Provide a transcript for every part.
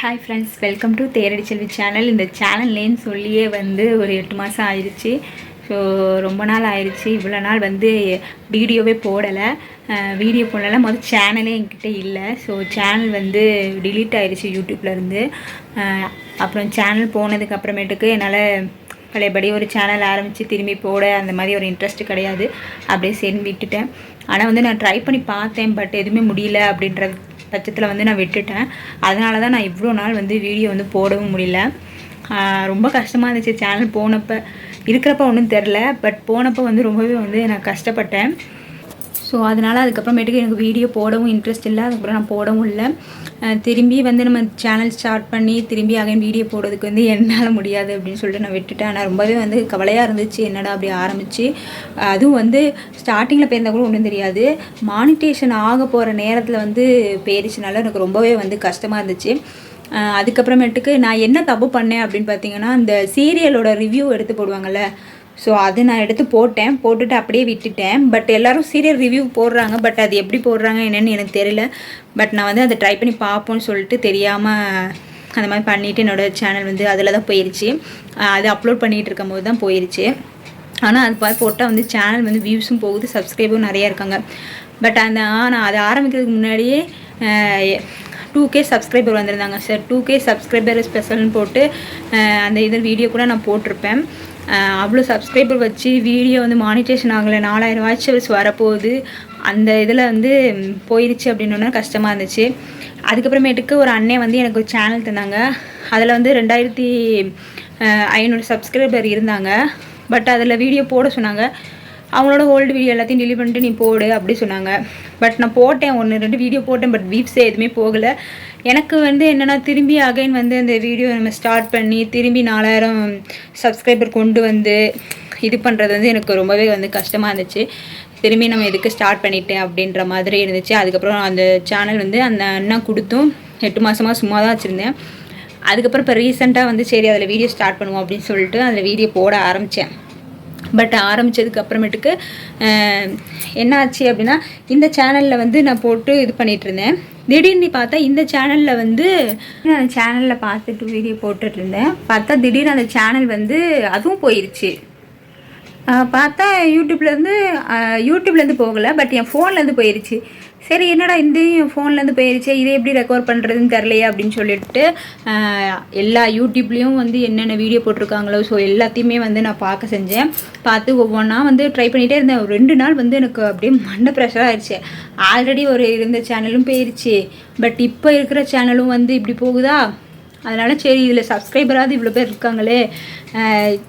Hi friends, welcome to Theradi Selvi channel. இந்த சேனல்லேன்னு சொல்லியே வந்து ஒரு 8 மாதம் ஆயிடுச்சு. ஸோ ரொம்ப நாள் ஆயிடுச்சு. இவ்வளோ நாள் வந்து வீடியோவே போடலை. வீடியோ போடலை, முதல் சேனலே என்கிட்ட இல்லை. ஸோ சேனல் வந்து டிலீட் ஆயிடுச்சு யூடியூப்லேருந்து. அப்புறம் சேனல் போனதுக்கு அப்புறமேட்டுக்கு என்னால் பழையபடி ஒரு சேனல் ஆரம்பித்து திரும்பி போட அந்த மாதிரி ஒரு இன்ட்ரெஸ்ட்டு கிடையாது. அப்படியே சரி விட்டுட்டேன். ஆனால் வந்து நான் ட்ரை பண்ணி பார்த்தேன், பட் எதுவுமே முடியல அப்படின்ற பட்சத்தில் வந்து நான் விட்டுட்டேன். அதனால தான் நான் இவ்வளோ நாள் வந்து வீடியோ வந்து போடவும் முடியல. ரொம்ப கஷ்டமாக இருந்துச்சு. சேனல் போனப்போ இருக்கிறப்ப ஒன்றும் தெரில, பட் போனப்போ வந்து ரொம்பவே வந்து நான் கஷ்டப்பட்டேன். ஸோ அதனால் அதுக்கப்புறமேட்டுக்கு எனக்கு வீடியோ போடவும் இன்ட்ரெஸ்ட் இல்லை. அதுக்கப்புறம் நான் போடவும் இல்லை. திரும்பி வந்து நம்ம சேனல் ஸ்டார்ட் பண்ணி திரும்பி அகைன் வீடியோ போடுறதுக்கு வந்து என்னால் முடியாது அப்படின்னு சொல்லிட்டு நான் விட்டுட்டேன். ஆனால் ரொம்பவே வந்து கவலையாக இருந்துச்சு, என்னடா அப்படி ஆரம்பித்து. அதுவும் வந்து ஸ்டார்டிங்கில் போயிருந்தால் கூட ஒன்றும் தெரியாது. மானிட்டேஷன் ஆக போகிற நேரத்தில் வந்து போயிடுச்சுனால எனக்கு ரொம்பவே வந்து கஷ்டமாக இருந்துச்சு. அதுக்கப்புறமேட்டுக்கு நான் என்ன தப்பு பண்ணேன் அப்படின்னு பார்த்தீங்கன்னா, இந்த சீரியலோட ரிவ்யூ எடுத்து போடுவாங்கள்ல, ஸோ அது நான் எடுத்து போட்டுட்டு அப்படியே விட்டுட்டேன். பட் எல்லோரும் சீரியல் ரிவ்யூ போடுறாங்க, பட் அது எப்படி போடுறாங்க என்னென்னு எனக்கு தெரியல. பட் நான் வந்து அதை ட்ரை பண்ணி பார்ப்போன்னு சொல்லிட்டு தெரியாமல் அந்த மாதிரி பண்ணிவிட்டு என்னோடய சேனல் வந்து அதில் தான் போயிடுச்சு. அது அப்லோட் பண்ணிகிட்டு இருக்கும்போது தான் போயிடுச்சு. ஆனால் அது போட்டால் வந்து சேனல் வந்து வியூஸும் போகுது, சப்ஸ்கிரைபரும் நிறையா இருக்காங்க. பட் நான் அதை ஆரம்பிக்கிறதுக்கு முன்னாடியே 2K சப்ஸ்கிரைபர் வந்திருந்தாங்க சார். 2K சப்ஸ்கிரைபர் ஸ்பெஷல்னு போட்டு அந்த இது வீடியோ கூட நான் போட்டிருப்பேன். அவ்வளோ சப்ஸ்கிரைபர் வச்சு வீடியோ வந்து மானிட்டேஷன் ஆகலை. 4000 வாட்சர்ஸ் வரப்போகுது. அந்த இதில் வந்து போயிடுச்சு அப்படின்னா கஷ்டமாக இருந்துச்சு. அதுக்கப்புறமேட்டுக்கு ஒரு அண்ணன் வந்து எனக்கு ஒரு சேனல் தந்தாங்க. அதில் வந்து 2500 சப்ஸ்கிரைபர் இருந்தாங்க. பட் அதில் வீடியோ போட சொன்னாங்க. அவங்களோட ஓல்டு வீடியோ எல்லாத்தையும் டெலிட் பண்ணிட்டு நீ போடு அப்படி சொன்னாங்க. பட் நான் போட்டேன், 1-2 வீடியோ போட்டேன். பட் வியூஸே எதுவுமே போகலை. எனக்கு வந்து என்னென்னா திரும்பி அகைன் வந்து அந்த வீடியோ நம்ம ஸ்டார்ட் பண்ணி திரும்பி 4000 சப்ஸ்கிரைபர் கொண்டு வந்து இது பண்ணுறது வந்து எனக்கு ரொம்பவே வந்து கஷ்டமாக இருந்துச்சு. திரும்பி நம்ம எதுக்கு ஸ்டார்ட் பண்ணிட்டேன் அப்படின்ற மாதிரி இருந்துச்சு. அதுக்கப்புறம் அந்த சேனல் வந்து அந்த அண்ணா கொடுத்தும் 8 மாதமாக சும்மா தான் வச்சுருந்தேன். அதுக்கப்புறம் இப்போ ரீசெண்டாக வந்து சரி அதில் வீடியோ ஸ்டார்ட் பண்ணுவோம் அப்படின்னு சொல்லிட்டு அதில் வீடியோ போட ஆரம்பித்தேன். பட் ஆரம்பித்ததுக்கு அப்புறமேட்டுக்கு என்ன ஆச்சு அப்படின்னா, இந்த சேனலில் வந்து நான் போட்டு இது பண்ணிகிட்ருந்தேன். திடீர்னு பார்த்தா இந்த சேனலில் வந்து நான் சேனலில் பார்த்துட்டு வீடியோ போட்டுட்ருந்தேன். பார்த்தா திடீர்னு அந்த சேனல் வந்து அதுவும் போயிடுச்சு. பார்த்தா யூடியூப்லேருந்து போகலை, பட் என் ஃபோன்லேருந்து போயிடுச்சு. சரி என்னடா இந்த என் ஃபோன்லேருந்து போயிடுச்சு, இதை எப்படி ரெக்கவர் பண்ணுறதுன்னு தெரிலையே அப்படின்னு சொல்லிட்டு எல்லா யூடியூப்லேயும் வந்து என்னென்ன வீடியோ போட்டிருக்காங்களோ ஸோ எல்லாத்தையுமே வந்து நான் பார்க்க செஞ்சேன். பார்த்து ஒவ்வொன்றா வந்து ட்ரை பண்ணிகிட்டே இருந்தேன். 2 நாள் வந்து எனக்கு அப்படியே மண்டை ப்ரெஷர் ஆயிடுச்சு. ஆல்ரெடி ஒரு இருந்த சேனலும் போயிடுச்சு, பட் இப்போ இருக்கிற சேனலும் வந்து இப்படி போகுதா. அதனால் சரி இதில் சப்ஸ்கிரைபராவது இவ்வளோ பேர் இருக்காங்களே,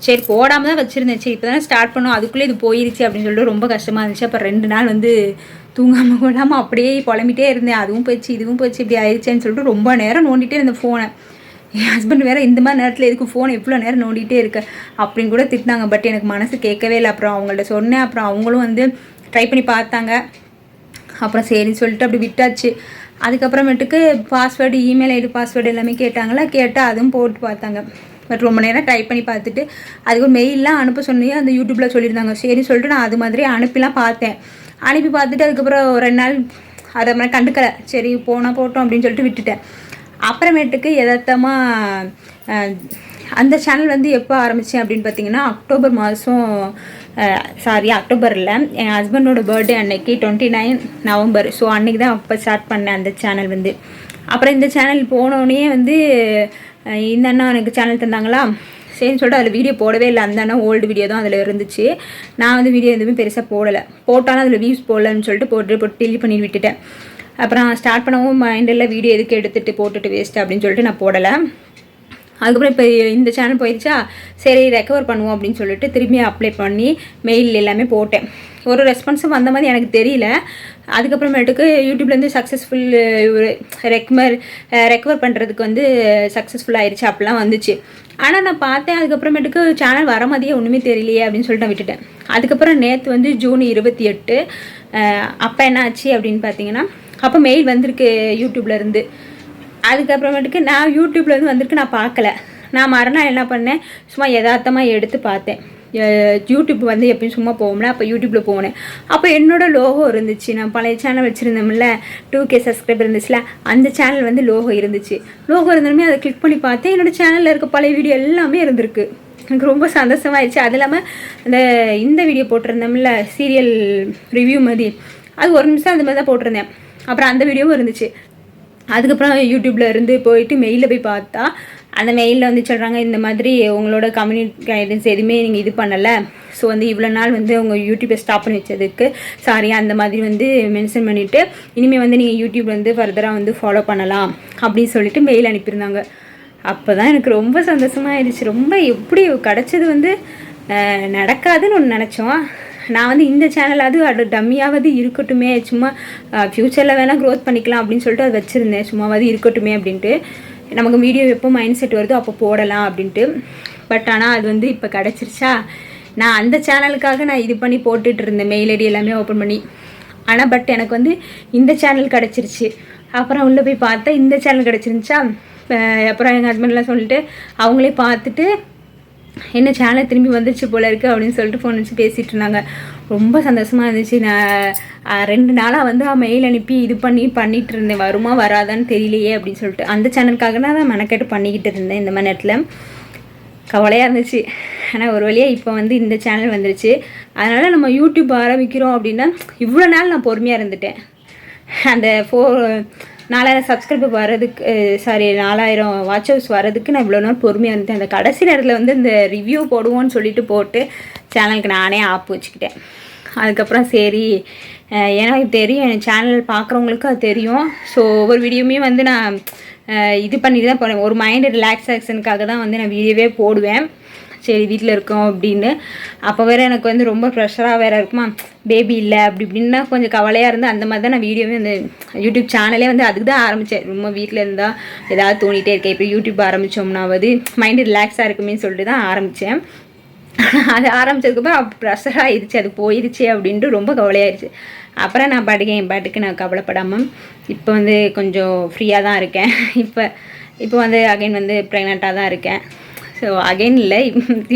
சரி போடாமல் தான் வச்சுருந்தேன். சரி இப்போ தானே ஸ்டார்ட் பண்ணோம், அதுக்குள்ளே இது போயிடுச்சு அப்படின்னு சொல்லிட்டு ரொம்ப கஷ்டமாக இருந்துச்சு. அப்போ 2 நாள் வந்து தூங்காமல் கொள்ளாமல் அப்படியே புலம்பிகிட்டே இருந்தேன். அதுவும் போயிடுச்சு இதுவும் போயிடுச்சு இப்படி ஆயிடுச்சேன்னு சொல்லிட்டு ரொம்ப நேரம் நோண்டிகிட்டே இருந்தேன் ஃபோனை. என் ஹஸ்பண்ட் வேறு இந்த மாதிரி நேரத்தில் எதுக்கு ஃபோன் எவ்வளோ நேரம் நோண்டிகிட்டே இருக்க அப்படின்னு கூட திட்டினாங்க. பட் எனக்கு மனசு கேட்கவே இல்லை. அப்புறம் அவங்கள்ட்ட சொன்னேன். அப்புறம் அவங்களும் வந்து ட்ரை பண்ணி பார்த்தாங்க. அப்புறம் சரின்னு சொல்லிட்டு அப்படி விட்டாச்சு. அதுக்கப்புறமேட்டுக்கு பாஸ்வேர்டு, இமெயில் ஐடி பாஸ்வேர்டு எல்லாமே கேட்டாங்களா, கேட்டால் அதுவும் போட்டு பார்த்தாங்க. பட் ரொம்ப நேரம் ட்ரை பண்ணி பார்த்துட்டு அதுக்கு ஒரு மெயிலெலாம் அனுப்ப சொன்னீங்க அந்த யூடியூப்பில் சொல்லியிருந்தாங்க. சரின்னு சொல்லிட்டு நான் அது மாதிரி அனுப்பிலாம் பார்த்தேன். அனுப்பி பார்த்துட்டு அதுக்கப்புறம் 2 நாள் அதை மாதிரி கண்டுக்கலை. சரி போனால் போட்டோம் அப்படின்னு சொல்லிட்டு விட்டுட்டேன். அப்புறமேட்டுக்கு யதார்த்தமாக அந்த சேனல் வந்து எப்போ ஆரம்பித்தேன் அப்படின்னு பார்த்தீங்கன்னா, அக்டோபர் மாதம் அக்டோபரில் என் ஹஸ்பண்டோட பர்த்டே அன்னைக்கு 29 நவம்பர். ஸோ அன்றைக்கி தான் அப்போ ஸ்டார்ட் பண்ணேன் அந்த சேனல் வந்து. அப்புறம் இந்த சேனல் போனோடனே வந்து இந்த அண்ணா எனக்கு சேனல் தந்தாங்களா, சரின்னு சொல்லிட்டு அதில் வீடியோ போடவே இல்லை. அந்த அண்ணா ஓல்டு வீடியோ தான் அதில் இருந்துச்சு. நான் வந்து வீடியோ எதுவுமே பெருசாக போடலை. போட்டாலும் அதில் வியூஸ் போடலன்னு சொல்லிட்டு போட்டு டெலிட் பண்ணி விட்டுட்டேன். அப்புறம் ஸ்டார்ட் பண்ணவும் மைண்டில் வீடியோ எதுக்கு எடுத்துகிட்டு போட்டுட்டு வேஸ்ட்டு அப்படின்னு சொல்லிட்டு நான் போடலை. அதுக்கப்புறம் இப்போ இந்த சேனல் போயிடுச்சா, சரி ரெக்கவர் பண்ணுவோம் அப்படின்னு சொல்லிட்டு திரும்பி அப்ளை பண்ணி மெயில் எல்லாமே போட்டேன். ஒரு ரெஸ்பான்ஸும் வந்த மாதிரி எனக்கு தெரியல. அதுக்கப்புறமேட்டுக்கு யூடியூப்லேருந்து சக்ஸஸ்ஃபுல் ரெக்கவர் பண்ணுறதுக்கு வந்து சக்ஸஸ்ஃபுல் ஆயிடுச்சு அப்படிலாம் வந்துச்சு. ஆனால் நான் பார்த்தேன். அதுக்கப்புறமேட்டுக்கு சேனல் வர மாதிரியே ஒன்றுமே தெரியலையே அப்படின்னு சொல்லிட்டு நான் விட்டுட்டேன். அதுக்கப்புறம் நேற்று வந்து ஜூன் 28 அப்போ என்ன ஆச்சு அப்படின்னு பார்த்தீங்கன்னா, அப்போ மெயில் வந்திருக்கு யூடியூப்லேருந்து. அதுக்கப்புறமேட்டுக்கு நான் யூடியூப்லேருந்து வந்திருக்கு நான் பார்க்கல. நான் மறுநாள் என்ன பண்ணேன், சும்மா யதார்த்தமாக எடுத்து பார்த்தேன். யூடியூப் வந்து எப்பயும் சும்மா போவோம்ல, அப்போ யூடியூப்பில் போனேன். அப்போ என்னோடய லோகோ இருந்துச்சு. நான் பழைய சேனல் வச்சுருந்தோம்ல, 2K சப்ஸ்கிரைபர் இருந்துச்சுல, அந்த சேனல் வந்து லோகோ இருந்துச்சு. லோகோ இருந்தாலுமே அதை கிளிக் பண்ணி பார்த்தேன், என்னோடய சேனலில் இருக்க பழைய வீடியோ எல்லாமே இருந்திருக்கு. எனக்கு ரொம்ப சந்தோஷமாயிடுச்சு. அது இல்லாமல் இந்த வீடியோ போட்டிருந்தோம்ல, சீரியல் ரிவ்யூ மாதிரி, அது 1 நிமிஷம் அந்த மாதிரி தான் போட்டிருந்தேன். அப்புறம் அந்த வீடியோவும் இருந்துச்சு. அதுக்கப்புறம் யூடியூப்பில் இருந்து போயிட்டு மெயிலில் போய் பார்த்தா, அந்த மெயிலில் வந்து சொல்கிறாங்க, இந்த மாதிரி உங்களோட கம்யூனிட்டி கைடன்ஸ் எதுவுமே நீங்கள் இது பண்ணலை, ஸோ வந்து இவ்வளோ நாள் வந்து உங்கள் யூடியூப்பை ஸ்டாப் பண்ணி வச்சதுக்கு சாரி, அந்த மாதிரி வந்து மென்ஷன் பண்ணிவிட்டு இனிமேல் வந்து நீங்கள் யூடியூப் வந்து ஃபர்தராக வந்து ஃபாலோ பண்ணலாம் அப்படின்னு சொல்லிட்டு மெயில் அனுப்பியிருந்தாங்க. அப்போ தான் எனக்கு ரொம்ப சந்தோஷமாகிடுச்சு. ரொம்ப எப்படி கிடச்சது வந்து நடக்காதுன்னு ஒன்று நினச்சோம். நான் வந்து இந்த சேனலாவது அது டம்மியாவது இருக்கட்டுமே, சும்மா ஃப்யூச்சரில் வேணால் க்ரோத் பண்ணிக்கலாம் அப்படின்னு சொல்லிட்டு அது வச்சுருந்தேன். சும்மாவது இருக்கட்டுமே அப்படின்ட்டு, நமக்கு வீடியோ எப்போ மைண்ட் செட் வருதோ அப்போ போடலாம் அப்படின்ட்டு. பட் ஆனால் அது வந்து இப்போ கிடச்சிருச்சா. நான் அந்த சேனலுக்காக நான் இது பண்ணி போட்டுட்டு இருந்தேன், மெயில் ஐடி எல்லாமே ஓப்பன் பண்ணி. ஆனால் பட் எனக்கு வந்து இந்த சேனல் கிடச்சிருச்சு. அப்புறம் உள்ளே போய் பார்த்தா இந்த சேனல் கிடச்சிருந்துச்சா. அப்புறம் எங்கள் ஹஸ்பண்ட்லாம் சொல்லிட்டு அவங்களே பார்த்துட்டு என்ன சேனல் திரும்பி வந்துருச்சு போல இருக்குது அப்படின்னு சொல்லிட்டு ஃபோன் வச்சு பேசிகிட்டு இருந்தாங்க. ரொம்ப சந்தோஷமாக இருந்துச்சு. நான் 2 நாளாக வந்து மெயில் அனுப்பி இது பண்ணிகிட்டு இருந்தேன், வருமா வராதான்னு தெரியலையே அப்படின்னு சொல்லிட்டு. அந்த சேனலுக்காக தான் மெனக்கெட்டு பண்ணிக்கிட்டு இருந்தேன். இந்த மாதிரி நேரத்தில் கவலையாக இருந்துச்சு. ஆனால் ஒரு வழியாக இப்போ வந்து இந்த சேனல் வந்துருச்சு. அதனால் நம்ம யூடியூப் ஆரம்பிக்கிறோம் அப்படின்னா, இவ்வளோ நாள் நான் பொறுமையாக இருந்துட்டேன். அந்த 4000 சப்ஸ்கிரைபர் வர்றதுக்கு, சாரி 4000 வாட்ச் ஹவர்ஸ் வர்றதுக்கு நான் இவ்வளோ நாள் பொறுமையாக இருந்தேன். அந்த கடைசி நேரத்தில் வந்து இந்த ரிவ்யூ போடுவோன்னு சொல்லிட்டு போட்டு சேனலுக்கு நானே ஆப் வச்சுக்கிட்டேன். அதுக்கப்புறம் சரி, எனக்கு தெரியும், என் சேனல் பார்க்குறவங்களுக்கு அது தெரியும். ஸோ ஒவ்வொரு வீடியோவுமே வந்து நான் இது பண்ணிட்டு தான் போகிறேன். ஒரு மைண்டு ரிலாக்ஸேஷனுக்காக தான் வந்து நான் வீடியோவே போடுவேன். சரி வீட்டில் இருக்கோம் அப்படின்னு. அப்போ வேறு எனக்கு வந்து ரொம்ப ப்ரெஷராக வேறு இருக்குமா, பேபி இல்லை அப்படி இப்படின்னா கொஞ்சம் கவலையாக இருந்து அந்த மாதிரி தான் நான் வீடியோவே அந்த யூடியூப் சேனலே வந்து அதுக்கு தான் ஆரம்பித்தேன். ரொம்ப வீட்டில் இருந்தால் ஏதாவது தோணிகிட்டே இருக்கேன், இப்போ யூடியூப் ஆரம்பித்தோம்னாவது மைண்டு ரிலாக்ஸாக இருக்குமேன்னு சொல்லிட்டு தான் ஆரம்பித்தேன். அது ஆரம்பித்ததுக்கப்புறம் ப்ரெஷர் ஆகிடுச்சு, அது போயிடுச்சு அப்படின்ட்டு ரொம்ப கவலையாயிடுச்சு. அப்புறம் நான் என் பாட்டுக்கு நான் கவலைப்படாமல் இப்போ வந்து கொஞ்சம் ஃப்ரீயாக தான் இருக்கேன். இப்போ வந்து அகைன் வந்து ப்ரெக்னெண்ட்டாக தான் இருக்கேன். ஸோ அகைன் இல்லை,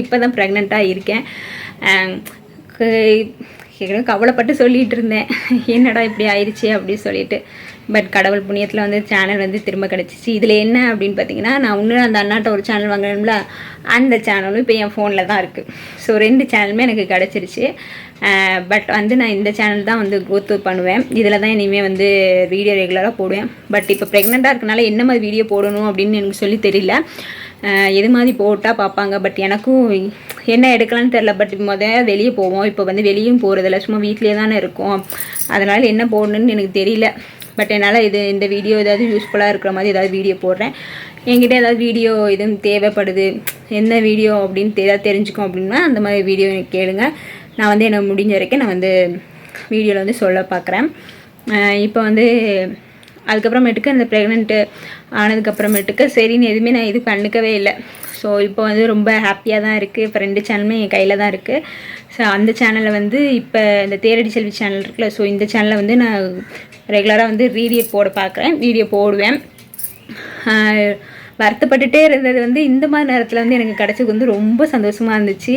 இப்போ தான் ப்ரெக்னெண்ட்டாக இருக்கேன். கவலைப்பட்டு சொல்லிகிட்டு இருந்தேன், என்னடா இப்படி ஆயிடுச்சு அப்படின்னு சொல்லிட்டு. பட் கடவுள் புண்ணியத்தில் வந்து சேனல் வந்து திரும்ப கிடச்சிச்சு. இதில் என்ன அப்படின்னு பார்த்தீங்கன்னா, நான் இன்னும் அந்த அண்ணாட்ட ஒரு சேனல் வாங்கினேன்ல, அந்த சேனலும் இப்போ என் ஃபோனில் தான் இருக்குது. ஸோ 2 சேனலுமே எனக்கு கிடச்சிருச்சு. பட் வந்து நான் இந்த சேனல் தான் வந்து க்ரோத் பண்ணுவேன். இதில் தான் இனிமேல் வந்து வீடியோ ரெகுலராக போடுவேன். பட் இப்போ ப்ரெக்னெண்ட்டாக இருக்கனால என்ன மாதிரி வீடியோ போடணும் அப்படின்னு எனக்கு சொல்லி தெரியல. எது மாதிரி போட்டால் பார்ப்பாங்க. பட் எனக்கும் என்ன எடுக்கலான்னு தெரில. பட் வெளியே போவோம், இப்போ வந்து வெளியும் போகிறதில்ல, சும்மா வீட்லேயே தானே இருக்கோம். அதனால் என்ன போடணுன்னு எனக்கு தெரியல. பட் என்னால் இந்த வீடியோ ஏதாவது யூஸ்ஃபுல்லாக இருக்கிற மாதிரி ஏதாவது வீடியோ போடுறேன். என்கிட்ட ஏதாவது வீடியோ எதுவும் தேவைப்படுது, என்ன வீடியோ அப்படின்னு ஏதாவது தெரிஞ்சுக்கும் அப்படின்னா அந்த மாதிரி வீடியோ எனக்கு கேளுங்க. நான் வந்து எனக்கு முடிஞ்ச வரைக்கும் நான் வந்து வீடியோவில் வந்து சொல்ல பார்க்குறேன். இப்போ வந்து அதுக்கப்புறமேட்டுக்கு அந்த ப்ரெக்னென்ட்டு ஆனதுக்கப்புறமேட்டுக்கு சரின்னு எதுவுமே நான் இது பண்ணிக்கவே இல்லை. ஸோ இப்போ வந்து ரொம்ப ஹாப்பியாக தான் இருக்குது. இப்போ 2 சேனலுமே என் கையில் தான் இருக்குது. ஸோ அந்த சேனலில் வந்து இப்போ இந்த தேரடி செல்வி சேனல் இருக்குல்ல, ஸோ இந்த சேனலில் வந்து நான் ரெகுலராக வந்து வீடியோ போடுவேன். வருத்தப்பட்டுட்டே இருந்தது வந்து இந்த மாதிரி நேரத்தில் வந்து எனக்கு கிடச்சது வந்து ரொம்ப சந்தோஷமாக இருந்துச்சு.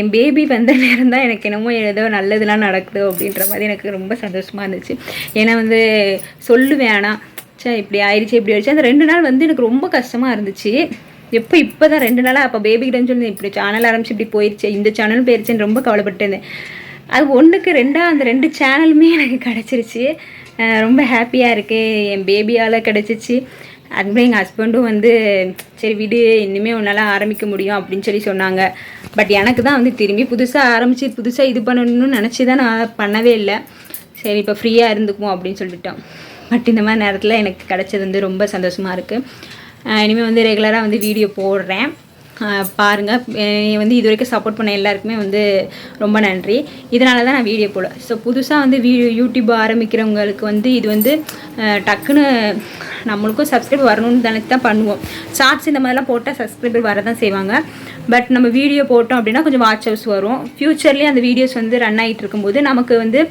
என் பேபி வந்த நேரம் தான் எனக்கு என்னமோ ஏதோ நல்லதுலாம் நடக்குது அப்படின்ற மாதிரி எனக்கு ரொம்ப சந்தோஷமாக இருந்துச்சு. ஏன்னா வந்து சொல்லுவேன், ஆனால் இப்படி ஆயிடுச்சு. அந்த 2 நாள் வந்து எனக்கு ரொம்ப கஷ்டமாக இருந்துச்சு. இப்போ தான் 2 நாளாக அப்போ பேபிக்கிட்டேன்னு சொல்லி இப்படி சேனல் ஆரம்பிச்சு இப்படி போயிடுச்சு, இந்த சேனலும் போயிடுச்சுன்னு ரொம்ப கவலைப்பட்டு இருந்தேன். அது 1க்கு 2 அந்த 2 சேனலுமே எனக்கு கிடச்சிருச்சு. ரொம்ப ஹாப்பியாக இருக்குது. என் பேபியால் கிடச்சிச்சு. அதுக்கப்புறம் எங்கள் ஹஸ்பண்டும் வந்து சரி விடு, இனிமேல் உன்னால் ஆரம்பிக்க முடியும் அப்படின்னு சொல்லி சொன்னாங்க. பட் எனக்கு தான் வந்து திரும்பி புதுசாக இது பண்ணணும்னு நினச்சி தான் நான் பண்ணவே இல்லை. சரி இப்போ ஃப்ரீயாக இருந்துக்குவோம் அப்படின்னு சொல்லிட்டோம். பட் இந்த மாதிரி நேரத்தில் எனக்கு கிடச்சது வந்து ரொம்ப சந்தோஷமாக இருக்குது. இனிமேல் வந்து ரெகுலராக வந்து வீடியோ போடுறேன், பாருங்கள். வந்து இது வரைக்கும் சப்போர்ட் பண்ண எல்லாருக்குமே வந்து ரொம்ப நன்றி. இதனால தான் நான் வீடியோ போடுவேன். ஸோ புதுசாக வந்து யூடியூப் ஆரம்பிக்கிறவங்களுக்கு வந்து இது வந்து டக்குன்னு நம்மளுக்கும் சப்ஸ்கிரைபர் வரணும்னு நினச்சி தான் பண்ணுவோம். ஷார்ட்ஸ் இந்த மாதிரிலாம் போட்டால் சப்ஸ்கிரைபர் வர தான் செய்வாங்க. பட் நம்ம வீடியோ போட்டோம் அப்படின்னா கொஞ்சம் வாட்ச் ஹவர்ஸ் வரும். ஃப்யூச்சர்லேயே அந்த வீடியோஸ் வந்து ரன் ஆகிட்டு இருக்கும்போது நமக்கு வந்து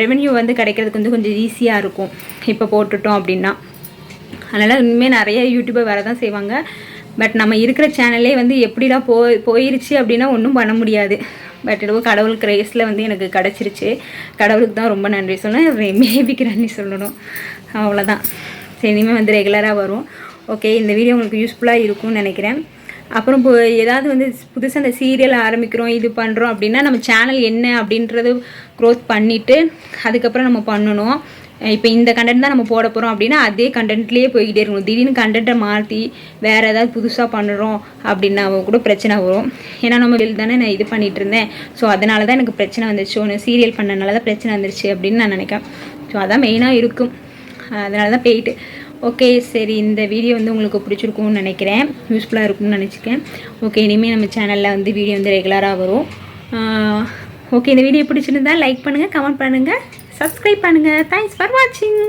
ரெவென்யூ வந்து கிடைக்கிறதுக்கு வந்து கொஞ்சம் ஈஸியாக இருக்கும் இப்போ போட்டுட்டோம் அப்படின்னா. அதனால் இனிமேல் நிறைய யூடியூபர் வர தான் செய்வாங்க. பட் நம்ம இருக்கிற சேனல்லே வந்து எப்படிலாம் போயிருச்சு அப்படின்னா ஒன்றும் பண்ண முடியாது. பட் ஏதோ கடவுள் கிரேஸில் வந்து எனக்கு கிடச்சிருச்சு. கடவுளுக்கு தான் ரொம்ப நன்றி சொல்லணும், மேபிக்கு நன்றி சொல்லணும். அவ்வளோதான். சரி, இனிமேல் வந்து ரெகுலராக வரும். ஓகே, இந்த வீடியோ உங்களுக்கு யூஸ்ஃபுல்லாக இருக்கும்னு நினைக்கிறேன். அப்புறம் இப்போ ஏதாவது வந்து புதுசாக அந்த சீரியல் ஆரம்பிக்கிறோம், இது பண்ணுறோம் அப்படின்னா நம்ம சேனல் என்ன அப்படின்றது க்ரோத் பண்ணிவிட்டு அதுக்கப்புறம் நம்ம பண்ணணும். இப்போ இந்த கண்டென்ட் தான் நம்ம போட போகிறோம் அப்படின்னா அதே கண்டென்ட்லேயே போய்கிட்டே இருக்கணும். திடீர்னு கண்டென்ட்டை மாற்றி வேறு ஏதாவது புதுசாக பண்ணுறோம் அப்படின்னா கூட பிரச்சனை வரும். ஏன்னா நம்ம வெளியில் தானே நான் இது பண்ணிகிட்டு இருந்தேன். ஸோ அதனால தான் எனக்கு பிரச்சனை வந்துருச்சு, ஒன்று சீரியல் பண்ணனால தான் பிரச்சனை வந்துருச்சு அப்படின்னு நான் நினைக்கிறேன். ஸோ அதான் மெயினாக இருக்கும். அதனால தான் போயிட்டு ஓகே. சரி, இந்த வீடியோ வந்து உங்களுக்கு பிடிச்சிருக்கும்னு நினைக்கிறேன், யூஸ்ஃபுல்லாக இருக்கும்னு நினச்சிக்கேன். ஓகே, இனிமேல் நம்ம சேனலில் வந்து வீடியோ வந்து ரெகுலராக வரும். ஓகே, இந்த வீடியோ பிடிச்சிருந்தா லைக் பண்ணுங்கள், கமெண்ட் பண்ணுங்கள், சப்ஸ்கிரைப் பண்ணுங்கள். தேங்க்ஸ் ஃபார் வாட்சிங்.